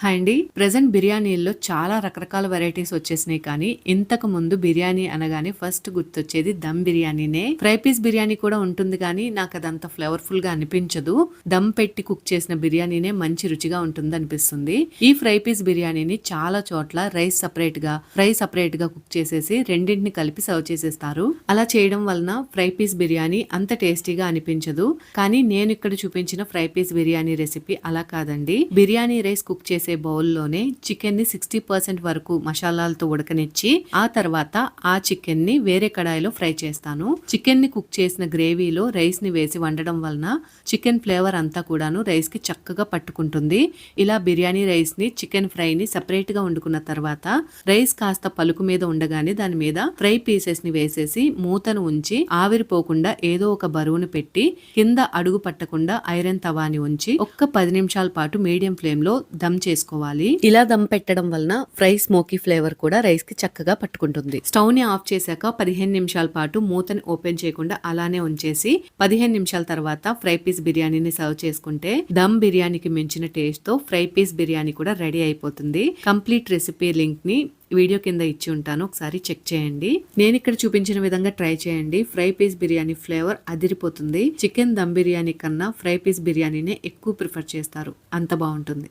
Hi అండి. Present బిర్యానీల్లో చాలా రకరకాల వెరైటీస్ వచ్చేసినాయి. కానీ ఇంతకు ముందు బిర్యానీ అనగానే ఫస్ట్ గుర్తొచ్చేది దమ్ బిర్యానీనే. ఫ్రై పీస్ బిర్యానీ కూడా ఉంటుంది కానీ నాకు అదంత ఫ్లేవర్ఫుల్ గా అనిపించదు. దమ్ పెట్టి కుక్ చేసిన బిర్యానీనే మంచి రుచిగా ఉంటుంది అనిపిస్తుంది. ఈ ఫ్రై పీస్ బిర్యానీని చాలా చోట్ల రైస్ సపరేట్ గా, ఫ్రై సపరేట్ గా కుక్ చేసేసి రెండింటిని కలిపి సర్వ్ చేసేస్తారు. అలా చేయడం వలన ఫ్రై పీస్ బిర్యానీ అంత టేస్టీగా అనిపించదు. కానీ నేను ఇక్కడ చూపించిన ఫ్రై పీస్ బిర్యానీ రెసిపీ అలా కాదండి. బిర్యానీ రైస్ కుక్ చేసే బౌల్లోనే చికెన్ ని 60% వరకు మసాలాలతో ఉడకనిచ్చి ఆ తర్వాత ఆ చికెన్ ని వేరే కడాయిలో ఫ్రై చేస్తాను. చికెన్ ని కుక్ చేసిన గ్రేవీలో రైస్ ని వేసి వండడం వలన చికెన్ ఫ్లేవర్ అంతా కూడాను రైస్ కి చక్కగా పట్టుకుంటుంది. ఇలా బిర్యానీ రైస్ ని చికెన్ ఫ్రై ని సెపరేట్ గా వండుకున్న తర్వాత రైస్ కాస్త పలుకు మీద ఉండగానే దాని మీద ఫ్రై పీసెస్ ని వేసేసి మూతను ఉంచి ఆవిరిపోకుండా ఏదో ఒక బరువును పెట్టి కింద అడుగు పట్టకుండా ఐరన్ తవాని ఉంచి ఒక్క 10 నిమిషాల పాటు మీడియం ఫ్లేమ్ లో దమ్ చేసుకోవాలి. ఇలా దమ్ పెట్టడం వలన ఫ్రై స్మోకీ ఫ్లేవర్ కూడా రైస్ కి చక్కగా పట్టుకుంటుంది. స్టవ్ ని ఆఫ్ చేశాక 15 నిమిషాల పాటు మూతని ఓపెన్ చేయకుండా అలానే ఉంచేసి 15 నిమిషాల తర్వాత ఫ్రై పీస్ బిర్యానీని సర్వ్ చేసుకుంటే దమ్ బిర్యానీకి మించిన టేస్ట్ తో ఫ్రై పీస్ బిర్యానీ కూడా రెడీ అయిపోతుంది. కంప్లీట్ రెసిపీ లింక్ ని వీడియో కింద ఇచ్చి ఉంటాను, ఒకసారి చెక్ చేయండి. నేను ఇక్కడ చూపించిన విధంగా ట్రై చేయండి. ఫ్రై పీస్ బిర్యానీ ఫ్లేవర్ అదిరిపోతుంది. చికెన్ దమ్ బిర్యానీ కన్నా ఫ్రై పీస్ బిర్యానీనే ఎక్కువ ప్రిఫర్ చేస్తారు, అంత బాగుంటుంది.